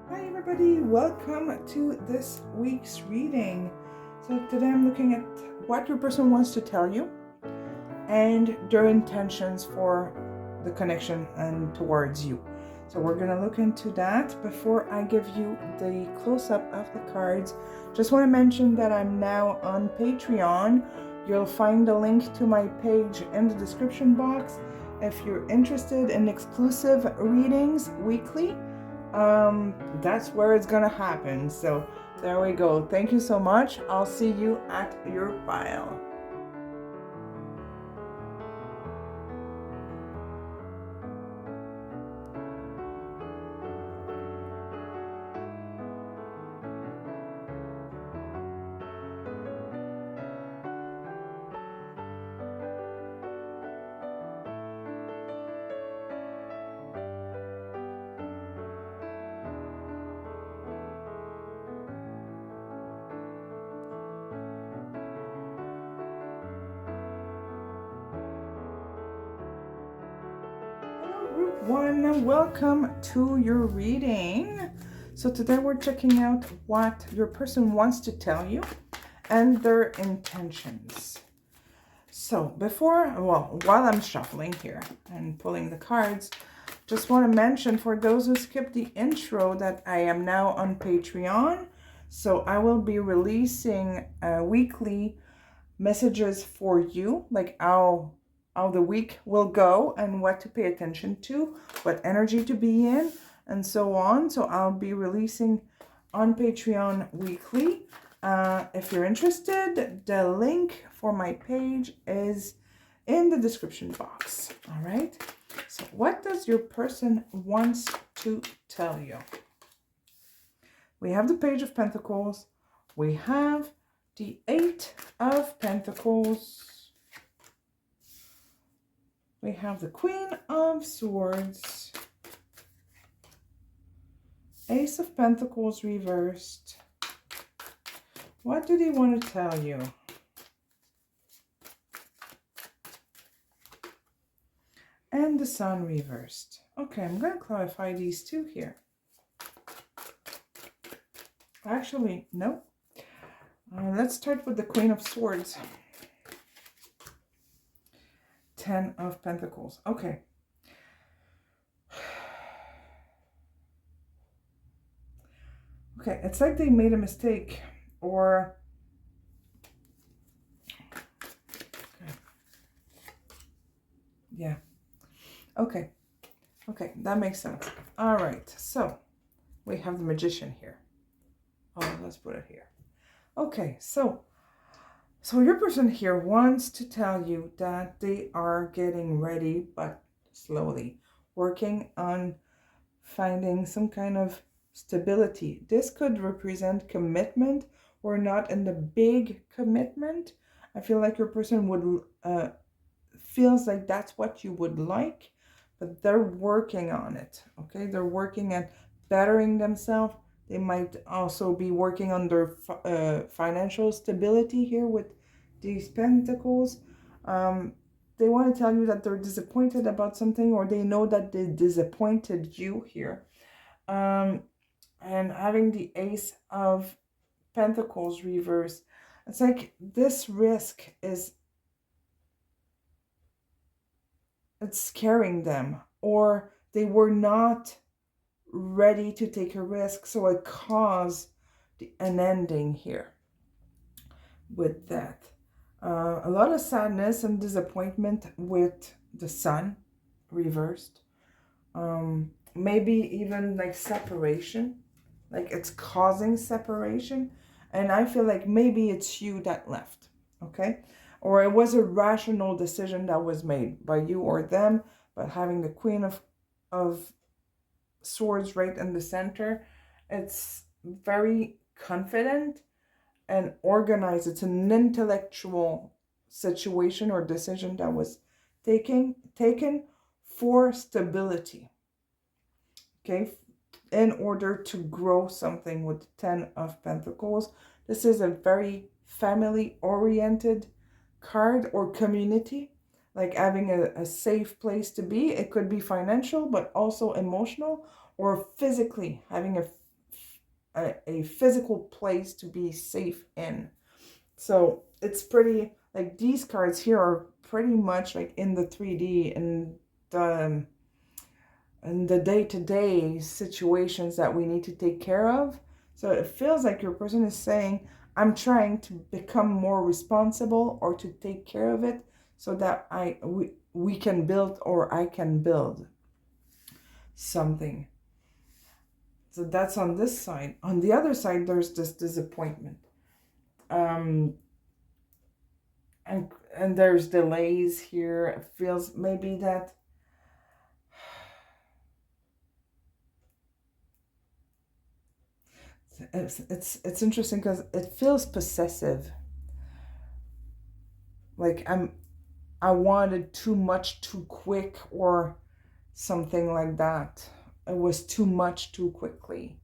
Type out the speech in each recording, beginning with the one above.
Hi everybody, welcome to this week's reading. So today I'm looking at what your person wants to tell you and their intentions for the connection and towards you. So we're going to look into that. Before I give you the close-up of the cards, just want to mention that I'm now on Patreon. You'll find the link to my page in the description box if you're interested in exclusive readings weekly. That's where it's gonna happen. So there we go. Thank you so much. I'll see you at your file. Hello, group one. Welcome to your reading. So today we're checking out what your person wants to tell you and their intentions. So while I'm shuffling here and pulling the cards, just want to mention for those who skipped the intro that I am now on Patreon. So I will be releasing weekly messages for you, like how the week will go and what to pay attention to, what energy to be in, and so on. So I'll be releasing on Patreon weekly. If you're interested, the link for my page is in the description box. All right. So what does your person wants to tell you? We have the Page of Pentacles. We have the Eight of Pentacles. We have the Queen of Swords. Ace of Pentacles reversed. What do they want to tell you? And the Sun reversed. Okay, I'm going to clarify these two here. Actually, no. Let's start with the Queen of Swords. 10 of Pentacles. Okay. Okay, it's like they made a mistake or... Okay. Yeah. Okay. Okay, that makes sense. All right, so we have the Magician here. Oh, let's put it here. Okay, so your person here wants to tell you that they are getting ready, but slowly, working on finding some kind of stability. This could represent commitment or not in the big commitment. I feel like your person would feels like that's what you would like, but they're working on it. Okay, they're working at bettering themselves. They might also be working on their financial stability here with these pentacles. They want to tell you that they're disappointed about something, or they know that they disappointed you here. And having the Ace of Pentacles reverse, it's like this risk is, it's scaring them, or they were not ready to take a risk, so it caused an ending here with that. A lot of sadness and disappointment with the Sun reversed. Maybe even like separation, like it's causing separation. And I feel like maybe it's you that left, okay? Or it was a rational decision that was made by you or them, but having the Queen of Swords right in the center, it's very confident and organized. It's an intellectual situation or decision that was taken for stability, okay, in order to grow something with 10 of Pentacles. This is a very family oriented card, or community, like having a safe place to be. It could be financial, but also emotional or physically, having a physical place to be safe in. So it's pretty, like these cards here are pretty much like in the 3D and the day-to-day situations that we need to take care of. So it feels like your person is saying, I'm trying to become more responsible or to take care of it so that we can build, or I can build something. So that's on this side. On the other side, there's this disappointment. And there's delays here. It feels maybe that it's interesting because it feels possessive. Like I wanted too much too quick, or something like that. It was too much too quickly.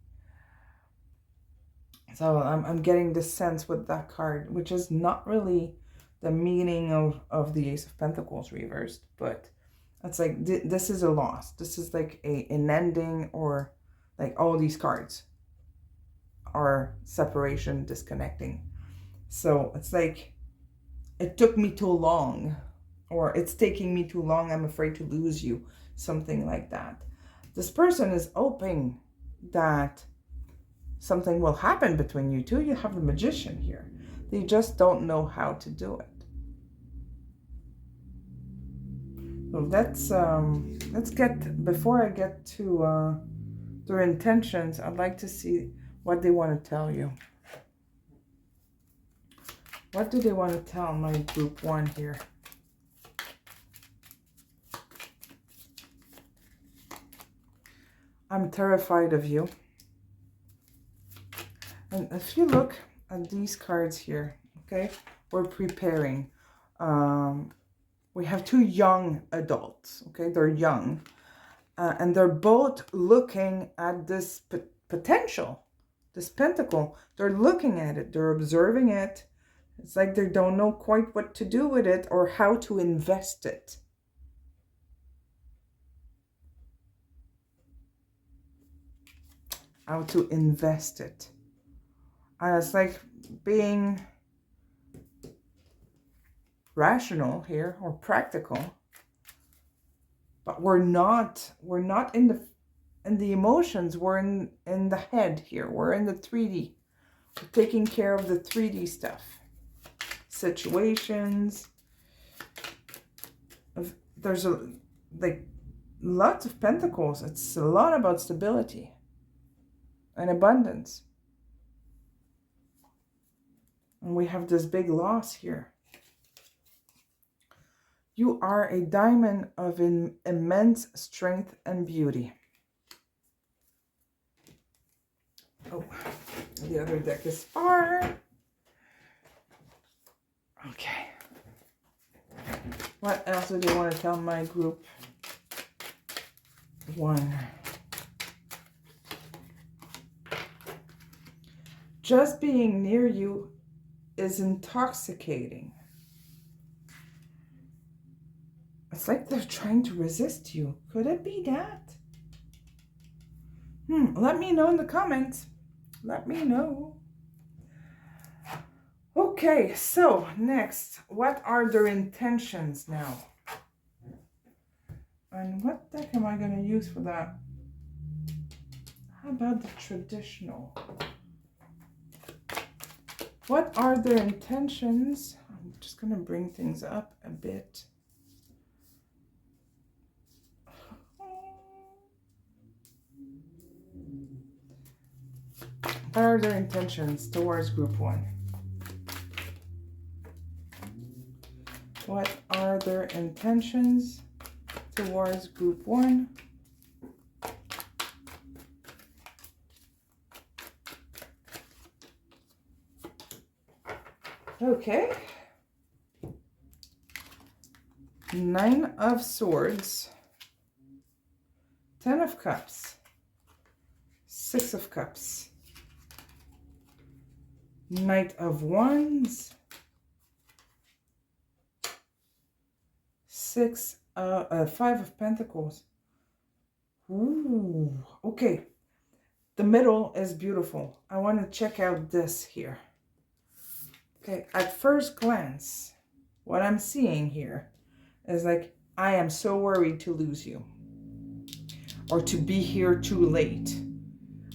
So I'm getting this sense with that card, which is not really the meaning of the Ace of Pentacles reversed, but it's like this is a loss. This is like an ending, or like all these cards are separation, disconnecting. So it's like it took me too long, or it's taking me too long. I'm afraid to lose you, something like that. This person is hoping that something will happen between you two. You have the Magician here. They just don't know how to do it. So let's get, before I get to their intentions, I'd like to see what they want to tell you. What do they want to tell my group one here? I'm terrified of you. And if you look at these cards here, okay, we're preparing. We have two young adults, okay, they're young. And they're both looking at this potential, this pentacle. They're looking at it, they're observing it. It's like they don't know quite what to do with it or how to invest it. How to invest it. And it's like being rational here, or practical. But we're not in the emotions. We're in the head here. We're in the 3D. We're taking care of the 3D stuff. Situations. There's like lots of pentacles. It's a lot about stability and abundance. And we have this big loss here. You are a diamond of immense strength and beauty. Oh, the other deck is far. Okay. What else do they want to tell my group one? Just being near you is intoxicating. It's like they're trying to resist you. Could it be that? Let me know in the comments. Let me know. Okay, so next, what are their intentions now? And what deck am I going to use for that? How about the traditional? What are their intentions? I'm just going to bring things up a bit. What are their intentions towards group one? What are their intentions towards group one? Okay. 9 of Swords, 10 of Cups, 6 of Cups, Knight of Wands, 5 of Pentacles. Ooh, okay. The middle is beautiful. I want to check out this here. Okay, at first glance, what I'm seeing here is like, I am so worried to lose you, or to be here too late,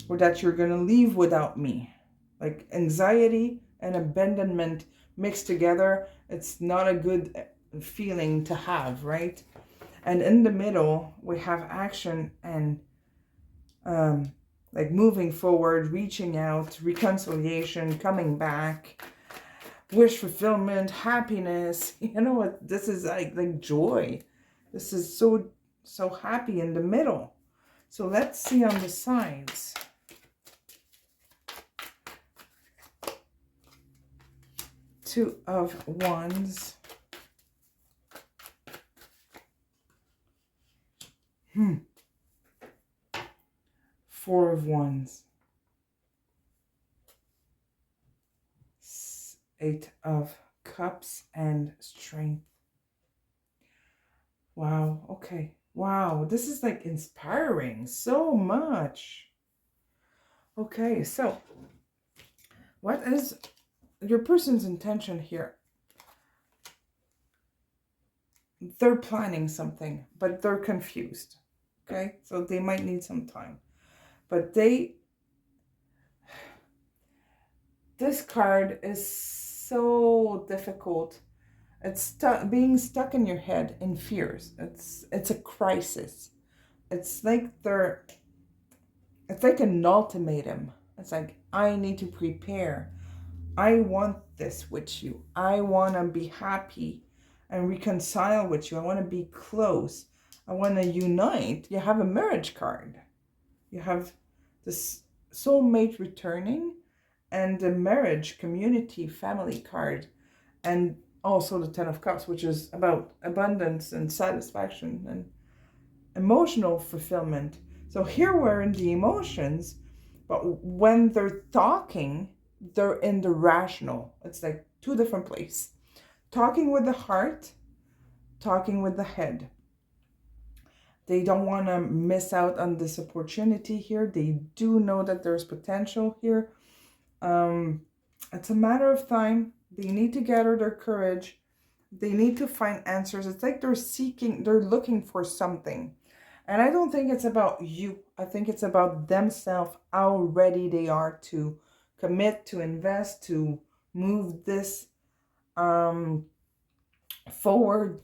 or that you're going to leave without me. Like anxiety and abandonment mixed together, it's not a good feeling to have, right? And in the middle, we have action and like moving forward, reaching out, reconciliation, coming back, wish fulfillment, happiness. You know what? This is like joy. This is so happy in the middle. So let's see on the sides. Two of Wands. Four of Wands. Eight of Cups and Strength. Wow, okay. Wow, this is like inspiring so much. Okay, so what is your person's intention here? They're planning something, but they're confused. Okay, so they might need some time. But this card is so difficult. It's being stuck in your head in fears. It's a crisis. It's like it's like an ultimatum. It's like, I need to prepare. I want this with you. I want to be happy and reconcile with you. I want to be close. I want to unite. You have a marriage card. You have this soulmate returning and the marriage, community, family card. And also the Ten of Cups, which is about abundance and satisfaction and emotional fulfillment. So here we're in the emotions, but when they're talking, they're in the rational. It's like two different places. Talking with the heart, talking with the head. They don't want to miss out on this opportunity here. They do know that there's potential here. It's a matter of time. They need to gather their courage. They need to find answers. It's like they're looking for something. And I don't think it's about you. I think it's about themselves, how ready they are to commit, to invest, to move this forward.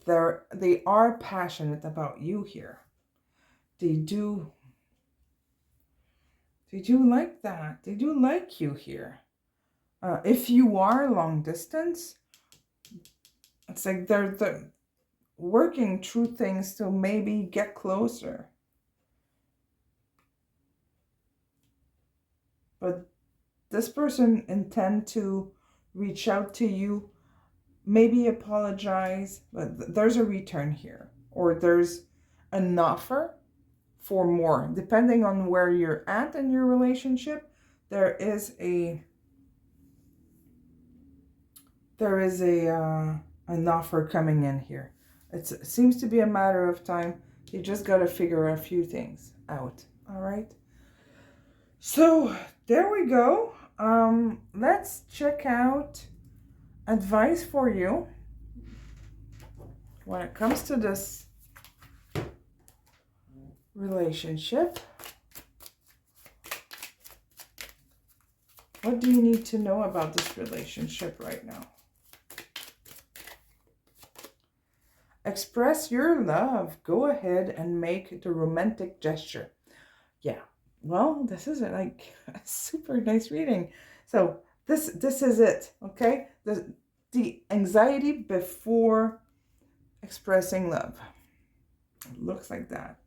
They are passionate about you here. They do like that. They do like you here. If you are long distance, it's like they're working through things to maybe get closer. But this person intend to reach out to you, maybe apologize, but there's a return here, or there's an offer for more. Depending on where you're at in your relationship, there is an offer coming in here. It seems to be a matter of time. You just got to figure a few things out. All right. So there we go. Let's check out advice for you when it comes to this relationship. What do you need to know about this relationship right now? Express your love. Go ahead and make the romantic gesture. Yeah. Well, this is like a super nice reading. So this is it. Okay. The anxiety before expressing love. It looks like that.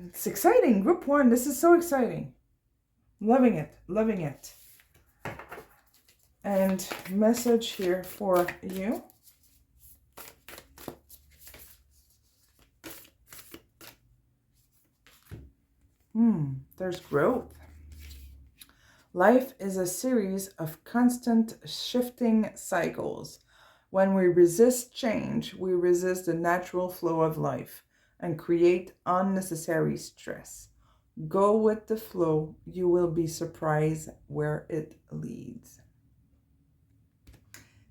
It's exciting. Group 1. This is so exciting. Loving it. Loving it. And message here for you. There's growth. Life is a series of constant shifting cycles. When we resist change, we resist the natural flow of life and create unnecessary stress. Go with the flow. You will be surprised where it leads.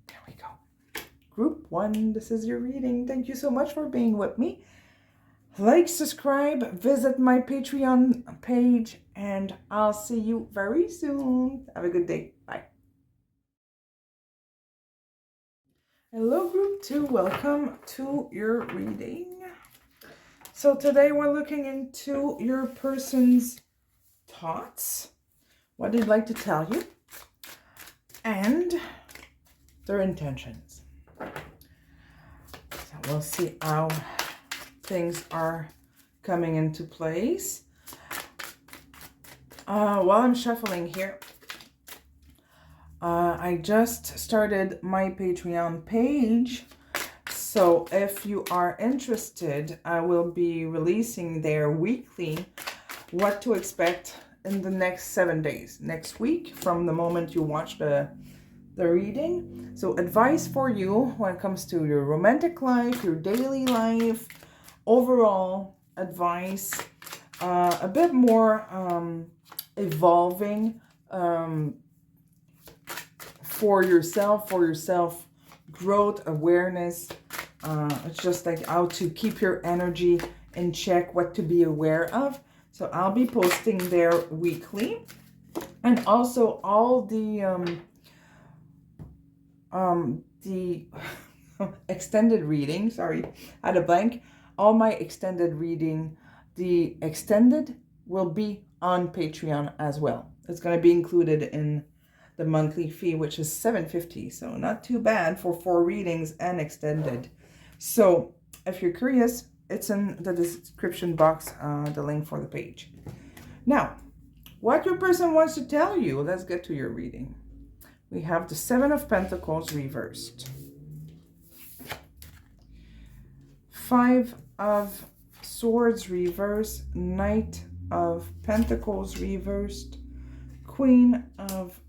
There we go. Group 1, this is your reading. Thank you so much for being with me. Like, subscribe, visit my Patreon page, and I'll see you very soon. Have a good day. Bye. Hello, Group 2. Welcome to your reading. So today we're looking into your person's thoughts, what they'd like to tell you, and their intentions. So we'll see how things are coming into place. While I'm shuffling here, I just started my Patreon page. So if you are interested, I will be releasing there weekly what to expect in the next 7 days. Next week, from the moment you watch the reading. So advice for you when it comes to your romantic life, your daily life, overall advice, a bit more evolving for yourself growth, awareness. It's just like how to keep your energy in check, what to be aware of. So I'll be posting there weekly, and also all the extended reading. Sorry, I had a blank. All my extended reading, the extended will be on Patreon as well. It's going to be included in the monthly fee, which is $7.50. So not too bad for 4 readings and extended. So if you're curious, it's in the description box, the link for the page. Now, what your person wants to tell you, let's get to your reading. We have the 7 of Pentacles reversed, 5 of Swords reversed, Knight of Pentacles reversed, Queen of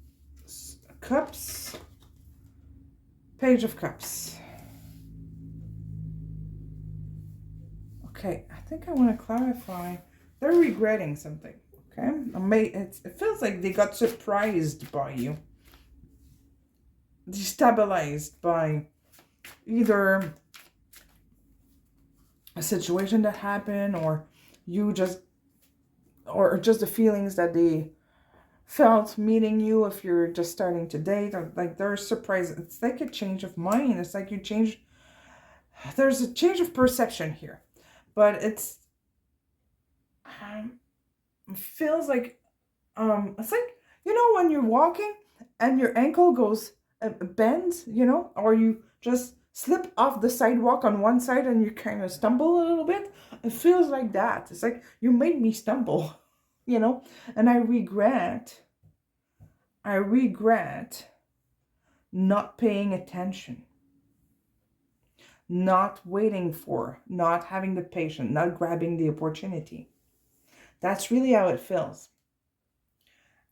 Cups, Page of Cups. Okay, I think I want to clarify. They're regretting something, okay? It feels like they got surprised by you. Destabilized by either a situation that happened, or just the feelings that they felt meeting you if you're just starting to date, or like they're surprised. It's like a change of mind. It's like there's a change of perception here, but it feels like it's like, when you're walking and your ankle goes bends, or you just slip off the sidewalk on one side and you kind of stumble a little bit. It feels like that. It's like, you made me stumble, and I regret not paying attention, not waiting not having the patience, not grabbing the opportunity. That's really how it feels.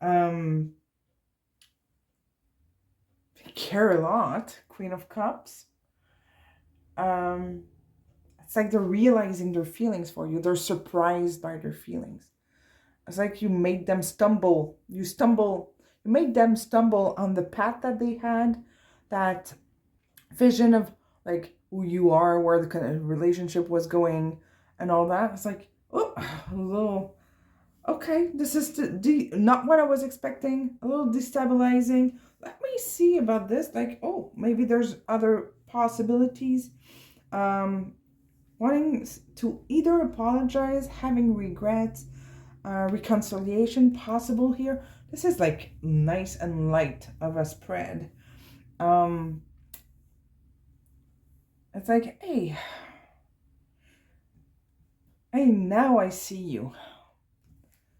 They care a lot, Queen of Cups. It's like they're realizing their feelings for you. They're surprised by their feelings. It's like you made them stumble. You made them stumble on the path that they had, that vision of like who you are, where the kind of relationship was going and all that. It's like, oh, a little, okay, this is not what I was expecting, a little destabilizing. Let me see about this. Like, oh, maybe there's other possibilities. Wanting to either apologize, having regrets, reconciliation possible here. This is like nice and light of a spread. It's like, hey, now I see you.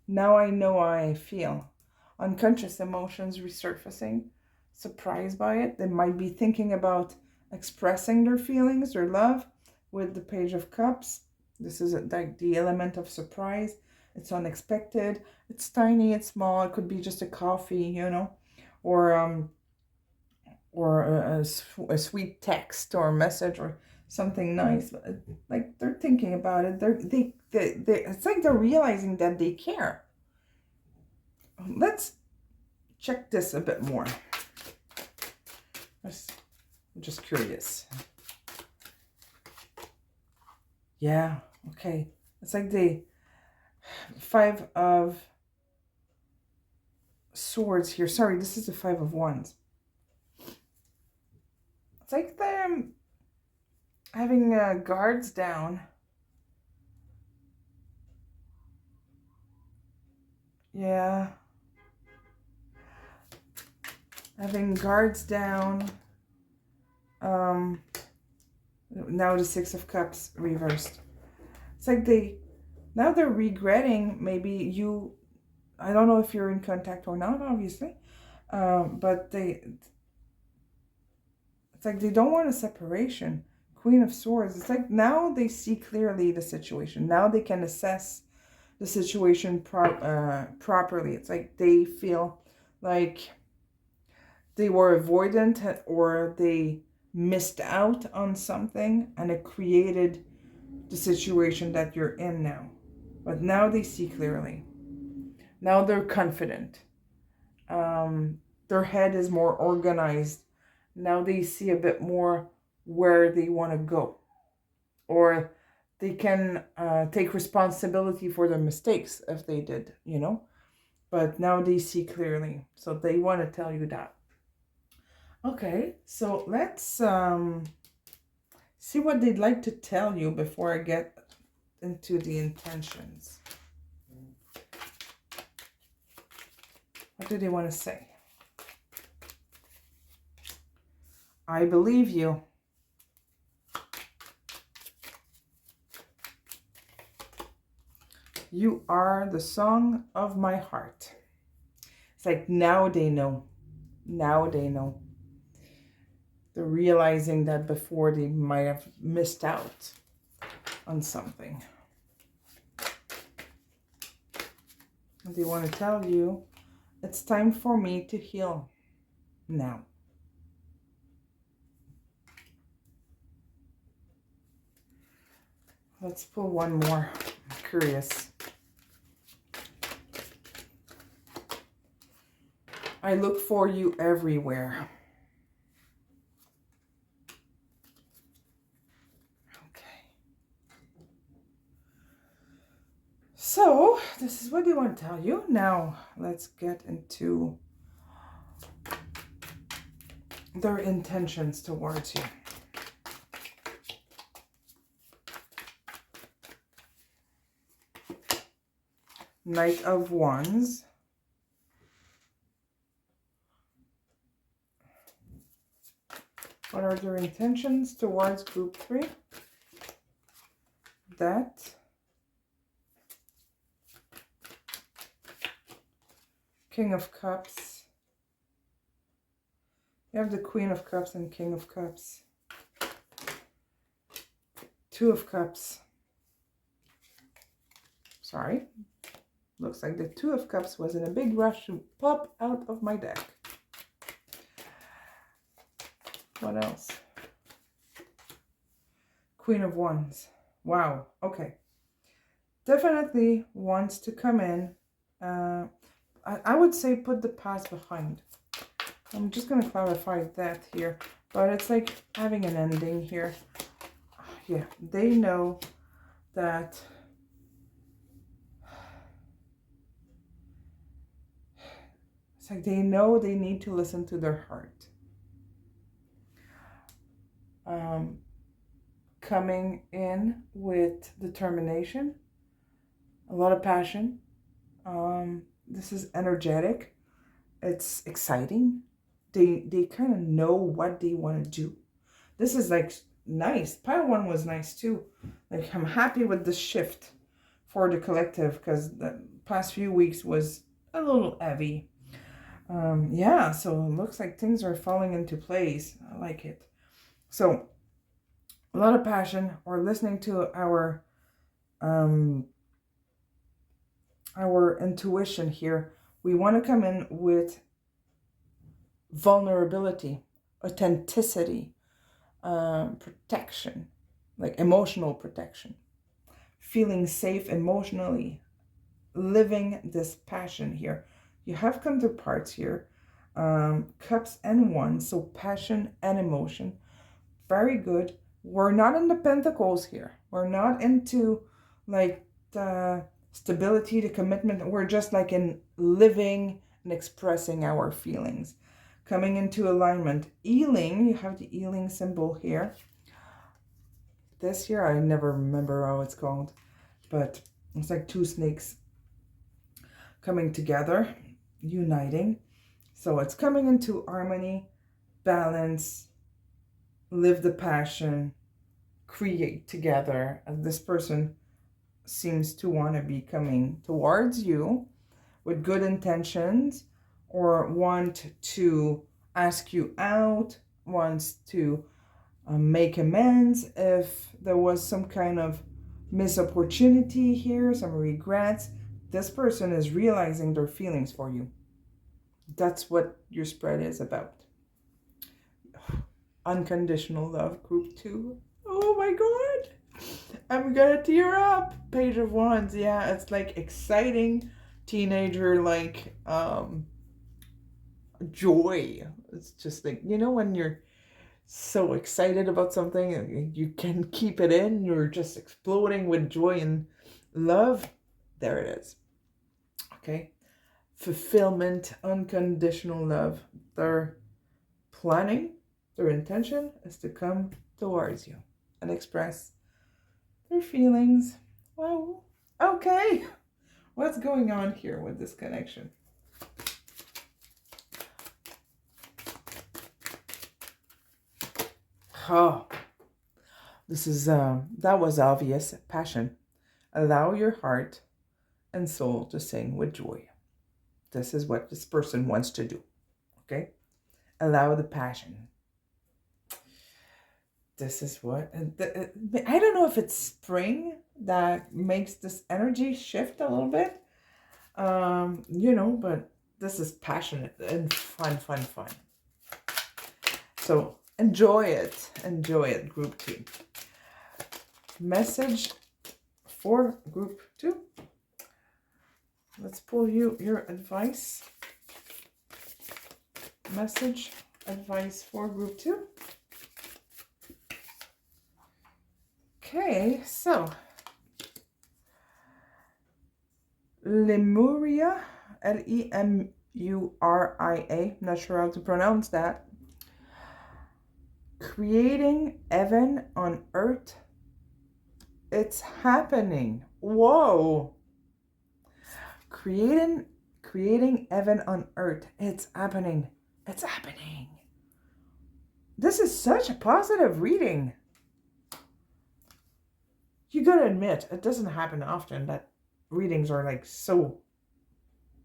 Now I know how I feel. Unconscious emotions resurfacing, surprised by it. They might be thinking about expressing their feelings, their love, with the Page of Cups. This is like the element of surprise. It's unexpected. It's tiny. It's small. It could be just a coffee, or a sweet text or message or something nice. Like they're thinking about it. They it's like they're realizing that they care. Let's check this a bit more. I'm just curious. Yeah, okay. It's like the Five of Swords here. Sorry, this is the Five of Wands. It's like they're having guards down. Yeah. Having guards down. Now the Six of Cups reversed. It's like now they're regretting maybe you, I don't know if you're in contact or not, obviously. But it's like they don't want a separation. Queen of Swords. It's like now they see clearly the situation. Now they can assess the situation properly. It's like they feel like they were avoidant or they missed out on something and it created the situation that you're in now. But now they see clearly. Now they're confident. Their head is more organized. Now they see a bit more where they want to go. Or they can take responsibility for their mistakes if they did, But now they see clearly. So they want to tell you that. Okay, so let's see what they'd like to tell you before I get into the intentions. What do they want to say? I believe you. You are the song of my heart. It's like now they know. Now they know. They're realizing that before they might have missed out on something. And they want to tell you, it's time for me to heal now. Let's pull one more. I'm curious. I look for you everywhere. Okay. So, this is what they want to tell you. Now, let's get into their intentions towards you. Knight of Wands. What are their intentions towards group 3? That. King of Cups. You have the Queen of Cups and King of Cups. Two of Cups. Sorry. Looks like the Two of Cups was in a big rush to pop out of my deck. What else? Queen of Wands. Wow. Okay. Definitely wants to come in. I would say put the past behind. I'm just going to clarify that here. But it's like having an ending here. Yeah. They know that... It's like they know they need to listen to their heart. Coming in with determination, a lot of passion. This is energetic. It's exciting. They kind of know what they want to do. This is like nice. Pile 1 was nice too. Like I'm happy with the shift for the collective because the past few weeks was a little heavy. Yeah, so it looks like things are falling into place. I like it. So a lot of passion. We're listening to our intuition here. We want to come in with vulnerability, authenticity, protection. like emotional protection, feeling safe emotionally, living this passion here. You have counterparts here, cups and wands, so passion and emotion. Very good. We're not in the pentacles here. We're not into like the stability, the commitment. We're just like in living and expressing our feelings. Coming into alignment. Healing, you have the healing symbol here. This here, I never remember how it's called, but it's like two snakes coming together, uniting. So it's coming into harmony, balance, live the passion, create together. And this person seems to want to be coming towards you with good intentions, or want to ask you out, wants to make amends if there was some kind of missed opportunity here, some regrets. This person is realizing their feelings for you. That's what your spread is about. Unconditional love, group 2. Oh my god, I'm gonna tear up. Page of Wands. Yeah, it's like exciting teenager like joy. It's just like, you know, when you're so excited about something, you can keep it in, you're just exploding with joy and love. There it is. Okay, fulfillment, unconditional love. Their planning, their intention is to come towards you and express their feelings. Wow. Okay, what's going on here with this connection? Oh, this is that was obvious. Passion. Allow your heart and soul to sing with joy. This is what this person wants to do. Okay, allow the passion. This is what I don't know if it's spring that makes this energy shift a little bit. You know, but this is passionate and fun. So enjoy it, group 2. Message for group 2. Let's pull you your advice. Message, advice for group 2. Okay, so Lemuria, Lemuria, not sure how to pronounce that. Creating heaven on earth. It's happening. Whoa. Creating heaven on earth. It's happening. It's happening. This is such a positive reading. You gotta admit, it doesn't happen often that readings are like so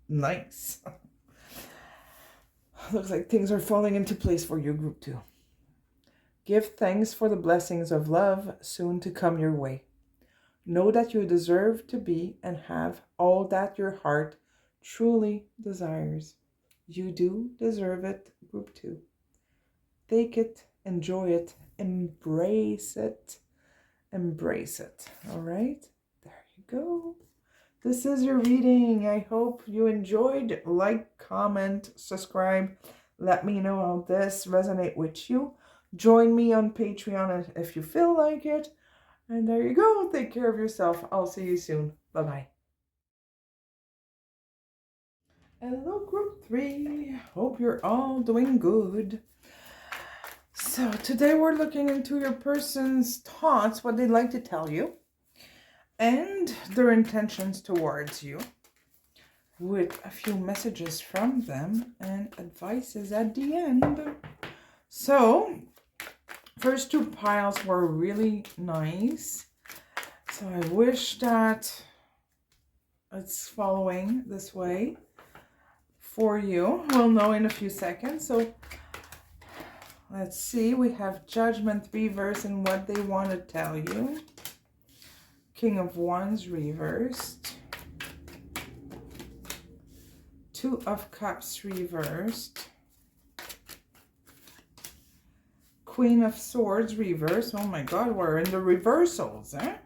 nice. Looks like things are falling into place for you, group 2. Give thanks for the blessings of love soon to come your way. Know that you deserve to be and have all that your heart truly desires. You do deserve it, group 2. Take it, enjoy it, embrace it. Embrace it. All right, there you go. This is your reading. I hope you enjoyed. Like, comment, subscribe. Let me know how this resonates with you. Join me on Patreon if you feel like it. And there you go. Take care of yourself. I'll see you soon. Bye-bye. Hello, group 3. Hope you're all doing good. So today we're looking into your person's thoughts, what they'd like to tell you, and their intentions towards you, with a few messages from them and advices at the end. So first 2 piles were really nice. So I wish that it's following this way for you. We'll know in a few seconds. So let's see. We have Judgment reverse and what they want to tell you. King of Wands reversed. 2 of Cups reversed. Queen of Swords reverse. Oh my God, we're in the reversals, eh?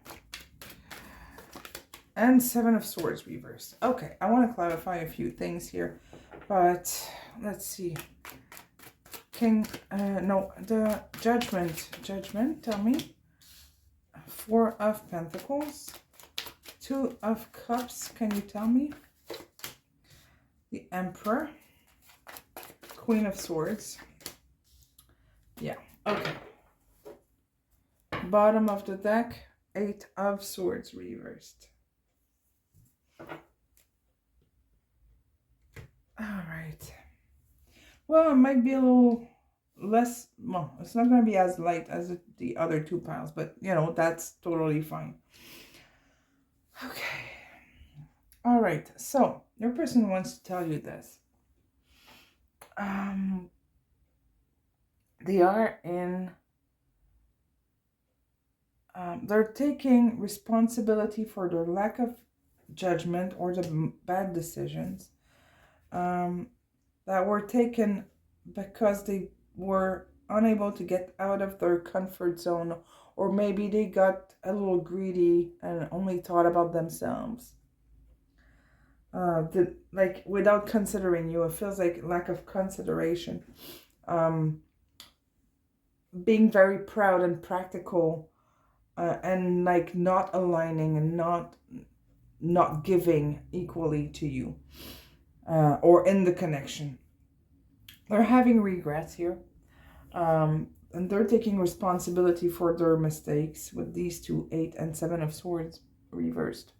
And Seven of Swords reversed. Okay, I want to clarify a few things here, but let's see. The Judgment, tell me. Four of Pentacles. Two of Cups, can you tell me? The Emperor. Queen of Swords. Yeah, okay. Bottom of the deck, Eight of Swords reversed. All right. Well, it might be a little less, well, it's not going to be as light as the other two piles, but, you know, that's totally fine. Okay. All right. So, your person wants to tell you this. They are in, they're taking responsibility for their lack of judgment or the bad decisions that were taken because they were unable to get out of their comfort zone, or maybe they got a little greedy and only thought about themselves. Like without considering you, it feels like lack of consideration. Being very proud and practical, and like not aligning and not giving equally to you, or in the connection. They're having regrets here. And they're taking responsibility for their mistakes with these two, Eight and Seven of Swords reversed.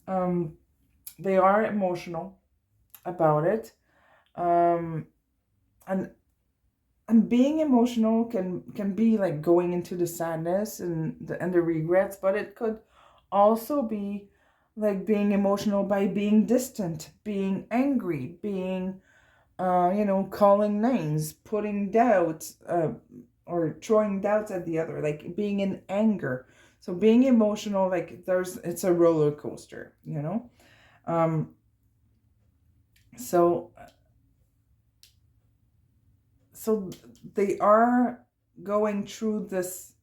They are emotional about it. And being emotional can be like going into the sadness and the regrets, but it could also be like being emotional by being distant, being angry, being calling names, putting doubts, or throwing doubts at the other, like being in anger. So being emotional, like it's a roller coaster, So they are going through this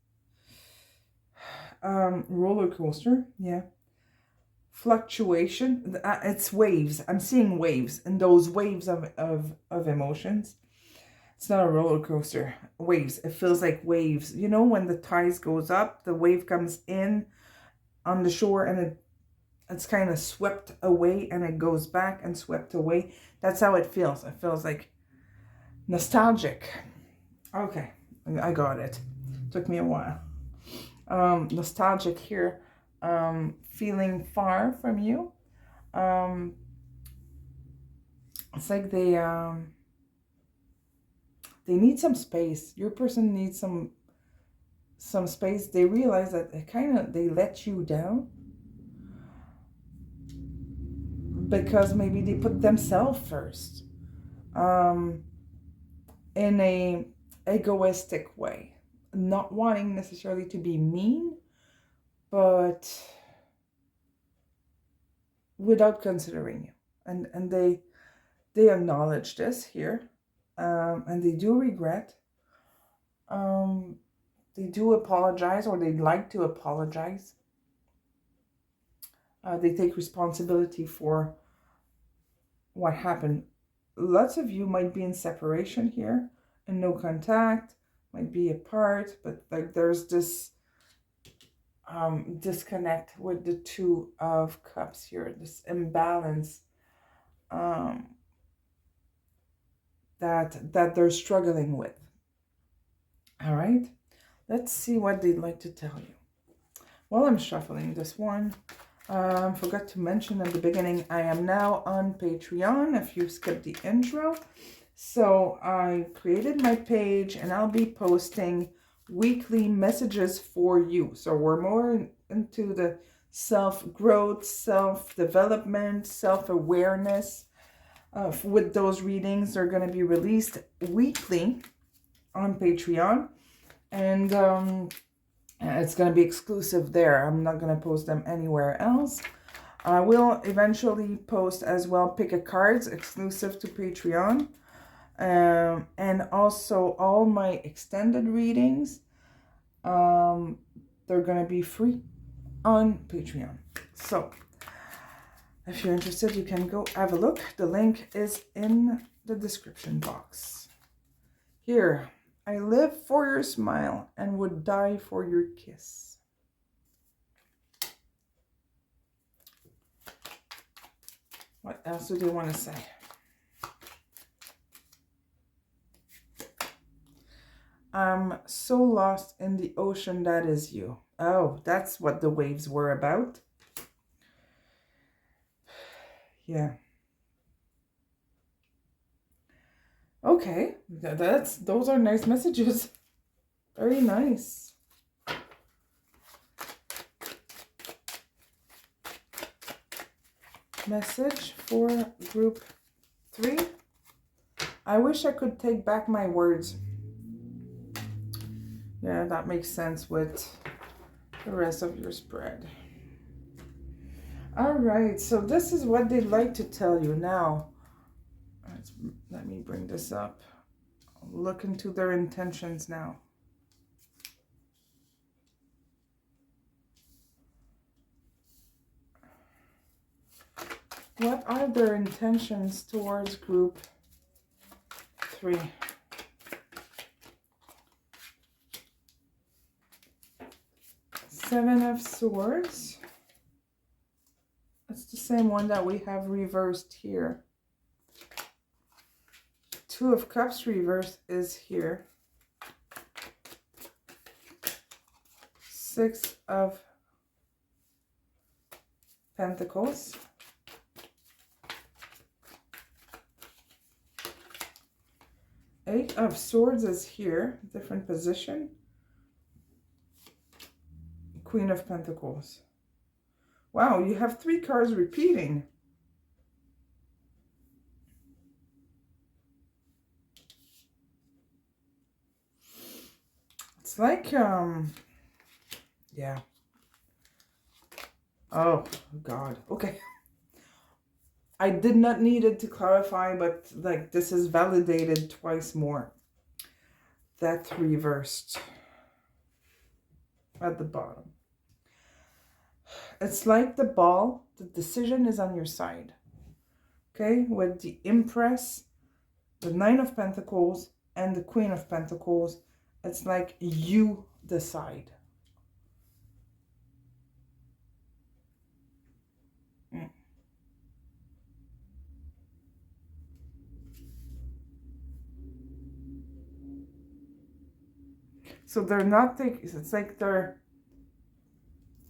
roller coaster, yeah. Fluctuation. It's waves. I'm seeing waves, and those waves of emotions. It's not a roller coaster. Waves. It feels like waves. You know, when the tide goes up, the wave comes in on the shore, and it's kind of swept away, and it goes back and swept away. That's how it feels. It feels like nostalgic. Okay, I got it. Took me a while. Nostalgic here. Feeling far from you. It's like they need some space. Your person needs some space. They realize that they let you down because maybe they put themselves first, in a egoistic way, not wanting necessarily to be mean, but without considering you. And they acknowledge this here, and they do regret. They do apologize, or they'd like to apologize. They take responsibility for what happened. Lots of you might be in separation here and no contact, might be apart, but like there's this disconnect with the Two of Cups here, this imbalance that they're struggling with. All right, let's see what they'd like to tell you. While I'm shuffling this one, forgot to mention at the beginning, I am now on Patreon if you skipped the intro. So I created my page, and I'll be posting weekly messages for you. So we're more into the self-growth, self-development, self-awareness. With those readings, they're going to be released weekly on Patreon. And it's going to be exclusive there. I'm not going to post them anywhere else. I will eventually post as well pick a cards exclusive to Patreon. And also all my extended readings, they're going to be free on Patreon. So if you're interested, you can go have a look. The link is in the description box. Here, I live for your smile and would die for your kiss. What else do they want to say? I'm so lost in the ocean that is you. Oh, that's what the waves were about. Yeah. Okay, those are nice messages. Very nice. Message for group 3. I wish I could take back my words. Yeah, that makes sense with the rest of your spread. All right, so this is what they'd like to tell you now. Let me bring this up. Look into their intentions now. What are their intentions towards group 3? Seven of Swords. That's the same one that we have reversed here. Two of Cups reversed is here. Six of Pentacles. Eight of Swords is here, different position. Queen of Pentacles. Wow, you have 3 cards repeating. It's like, yeah. Oh, God. Okay. I did not need it to clarify, but like this is validated twice more. That reversed at the bottom. It's like the ball, the decision is on your side. Okay, with the Empress, the Nine of Pentacles, and the Queen of Pentacles, it's like you decide. So they're not taking, it's like they're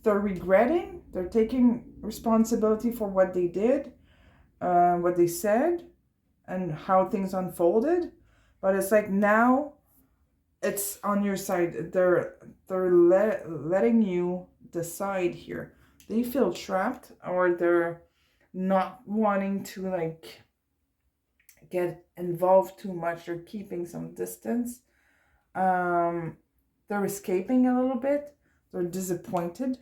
regretting, they're taking responsibility for what they did, what they said, and how things unfolded. But it's like now it's on your side. They're letting you decide here. They feel trapped, or they're not wanting to like get involved too much. They're keeping some distance. They're escaping a little bit. They're disappointed,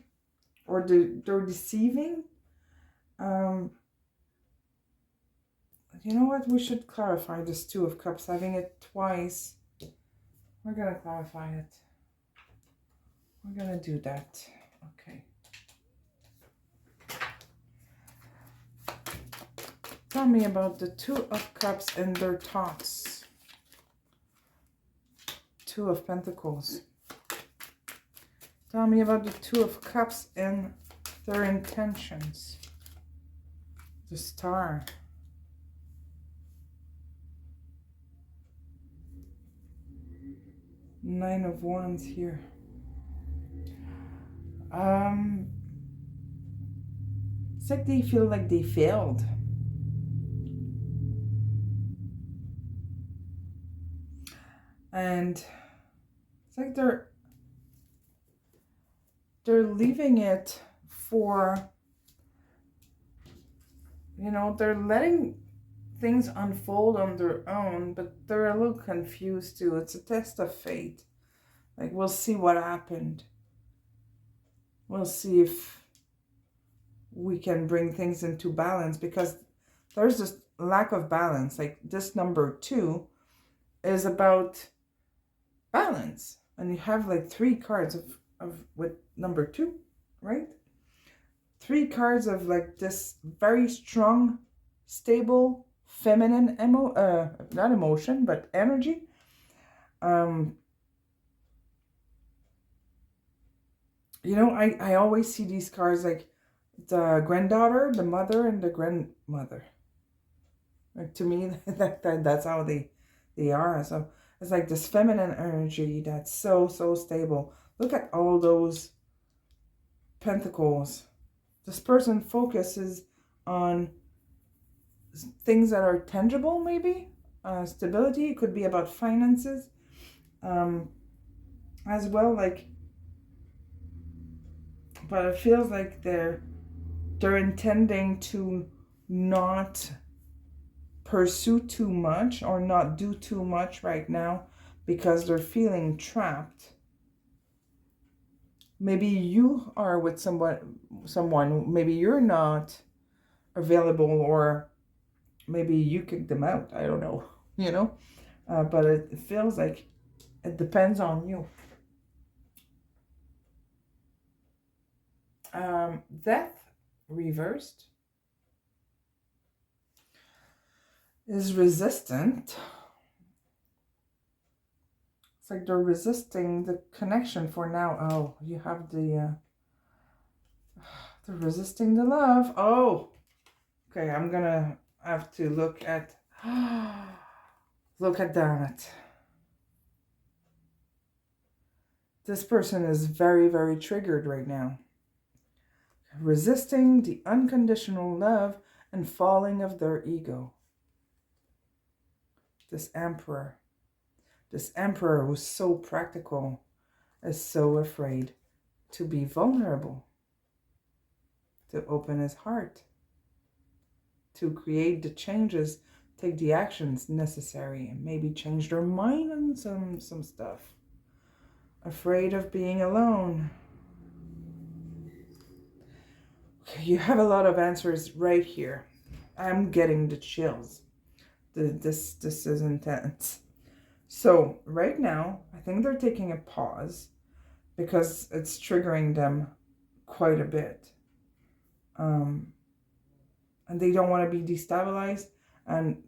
or they're deceiving. You know what? We should clarify this Two of Cups. Having it twice. We're going to clarify it. We're going to do that. Okay. Tell me about the Two of Cups and their talks. Two of Pentacles. Tell me about the Two of Cups and their intentions. The Star. Nine of Wands here. It's like they feel like they failed. And it's like they're leaving it for, you know, they're letting things unfold on their own, but they're a little confused too. It's a test of fate. Like, we'll see what happened. We'll see if we can bring things into balance, because there's this lack of balance. Like this number 2, is about balance. And you have like 3 cards of with number 2, right? 3 cards of like this very strong, stable, feminine not emotion, but energy. You know, I always see these cards like the granddaughter, the mother, and the grandmother. Like, to me, that's how they are. So it's like this feminine energy that's so stable. Look at all those pentacles. This person focuses on things that are tangible, maybe. Stability. It could be about finances. As well, like, but it feels like they're intending to not pursue too much or not do too much right now because they're feeling trapped. Maybe you are with someone, maybe you're not available, or maybe you kicked them out. I don't know, you know, but it feels like it depends on you. Death reversed is resistant. It's like they're resisting the connection for now. Oh, you have the they're resisting the love. Oh, okay. I'm gonna have to look at that. This person is very, very triggered right now. Resisting the unconditional love and falling of their ego. This emperor who's so practical is so afraid to be vulnerable, to open his heart, to create the changes, take the actions necessary, and maybe change their mind on some stuff. Afraid of being alone. You have a lot of answers right here. I'm getting the chills. This is intense. So right now, I think they're taking a pause because it's triggering them quite a bit. And they don't want to be destabilized. And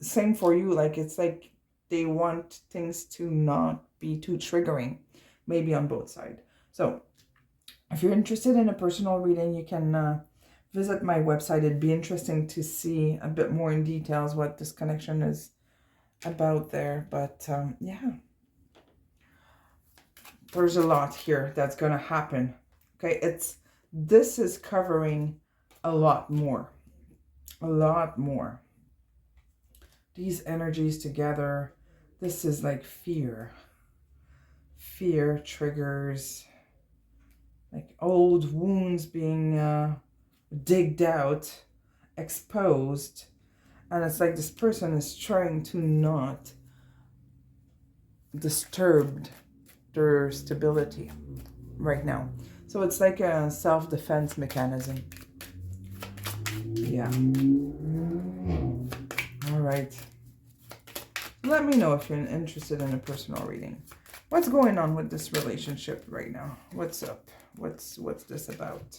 same for you. Like, it's like they want things to not be too triggering, maybe on both sides. So if you're interested in a personal reading, you can visit my website. It'd be interesting to see a bit more in details what this connection is about there. But yeah, there's a lot here that's going to happen. Okay, this is covering a lot more. A lot more. These energies together, this is like fear. Fear triggers like old wounds being digged out, exposed. And it's like this person is trying to not disturb their stability right now. So it's like a self-defense mechanism. Yeah. All right. Let me know if you're interested in a personal reading. What's going on with this relationship right now? What's up? What's this about?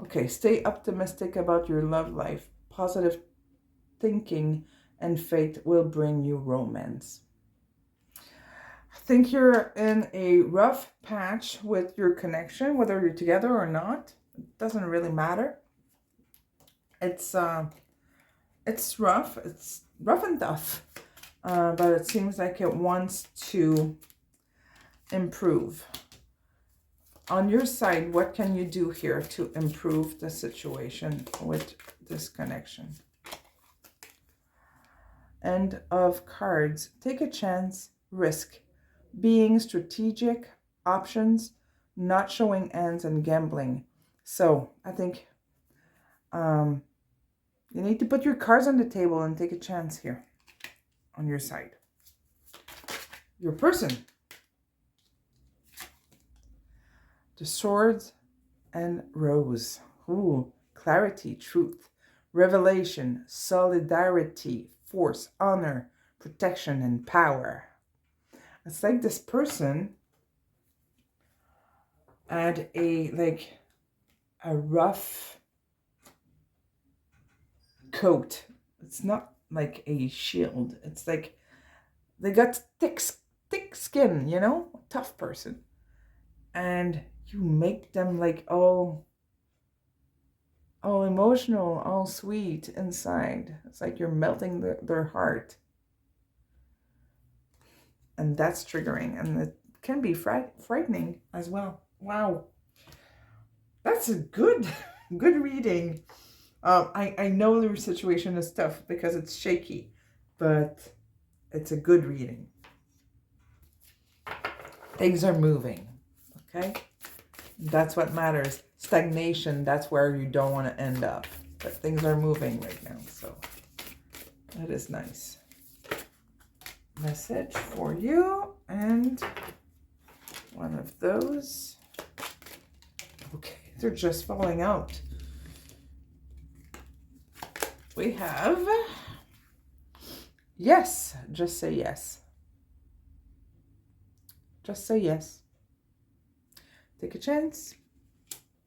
Okay, stay optimistic about your love life. Positive thinking and faith will bring you romance. I think you're in a rough patch with your connection, whether you're together or not. It doesn't really matter. It's rough. It's rough and tough. But it seems like it wants to improve. On your side, what can you do here to improve the situation with this connection? End of cards. Take a chance, risk. Being strategic, options, not showing ends, and gambling. So I think you need to put your cards on the table and take a chance here on your side. Your person. The swords and rose. Ooh, clarity, truth, revelation, solidarity, force, honor, protection and power. It's like this person had a rough coat. It's not like a shield. It's like they got thick skin, you know, tough person. And you make them like all emotional, all sweet inside. It's like you're melting their heart. And that's triggering, and it can be frightening as well. Wow. That's a good reading. I know their situation is tough because it's shaky, but it's a good reading. Things are moving, okay? That's what matters. Stagnation, that's where you don't want to end up. But things are moving right now, so that is nice. Message for you, and one of those. Okay, they're just falling out. We have yes. Just say yes. Just say yes. Take a chance.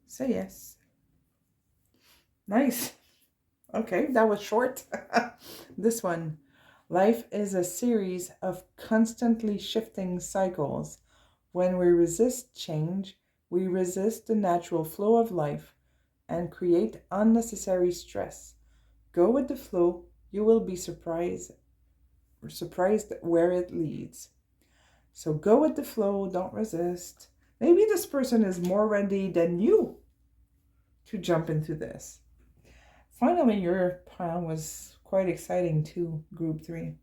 Say yes. Nice. Okay, that was short. This one. Life is a series of constantly shifting cycles. When we resist change, we resist the natural flow of life and create unnecessary stress. Go with the flow. You will be surprised where it leads. So go with the flow. Don't resist. Maybe this person is more ready than you to jump into this. Finally, your pile was quite exciting too, group 3.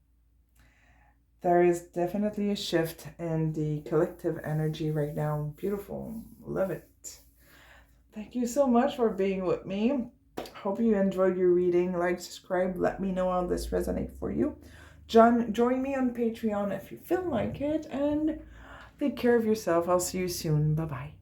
There is definitely a shift in the collective energy right now. Beautiful. Love it. Thank you so much for being with me. Hope you enjoyed your reading. Like, subscribe. Let me know how this resonates for you. Join me on Patreon if you feel like it. And take care of yourself. I'll see you soon. Bye-bye.